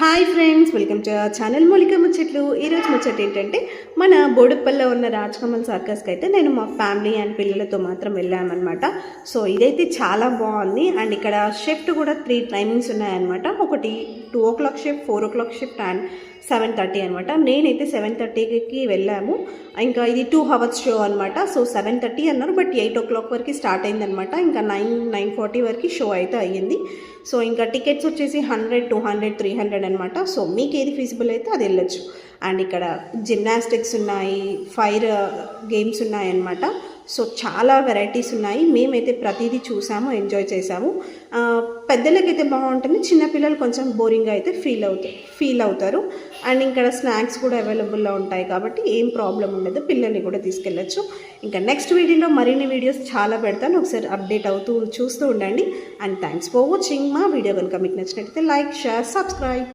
Hi friends, welcome to our channel మూలిక ముచ్చట్లు. ఈరోజు ముచ్చట ఏంటంటే మన బోడుప్పల్లో ఉన్న రాజ్కమల్ సర్కస్కి అయితే నేను మా ఫ్యామిలీ అండ్ పిల్లలతో మాత్రం వెళ్ళామన్నమాట. సో ఇదైతే చాలా బాగుంది. అండ్ ఇక్కడ షిఫ్ట్ కూడా 3 టైమింగ్స్ ఉన్నాయన్నమాట. ఒకటి 2 o'clock shift, 4 o'clock shift and 7:30 అనమాట. నేనైతే 7:30కి వెళ్ళాము. ఇంకా ఇది 2 hours షో అనమాట. సో 7:30 అన్నారు, బట్ 8 o'clock వరకు స్టార్ట్ అయిందనమాట. ఇంకా 9:40 వరకు షో అయితే అయ్యింది. సో ఇంకా టికెట్స్ వచ్చేసి 100, 200, 300 అనమాట. సో మీకు ఏది ఫీజిబుల్ అయితే అది వెళ్ళొచ్చు. అండ్ ఇక్కడ జిమ్నాస్టిక్స్ ఉన్నాయి, ఫైర్ గేమ్స్ ఉన్నాయన్నమాట. సో చాలా వెరైటీస్ ఉన్నాయి. మేమైతే ప్రతిదీ చూసాము, ఎంజాయ్ చేసాము. పెద్దలకైతే బాగుంటుంది, చిన్నపిల్లలు కొంచెం బోరింగ్గా అయితే ఫీల్ అవుతారు. అండ్ ఇక్కడ స్నాక్స్ కూడా అవైలబుల్లో ఉంటాయి కాబట్టి ఏం ప్రాబ్లం ఉండదు, పిల్లల్ని కూడా తీసుకెళ్ళచ్చు. ఇంకా నెక్స్ట్ వీడియోలో మరిన్ని వీడియోస్ చాలా పెడతాను, ఒకసారి అప్డేట్ అవుతూ చూస్తూ ఉండండి. And thanks for watching. మా వీడియో కనుక మీకు నచ్చినట్లయితే లైక్, షేర్, సబ్స్క్రైబ్.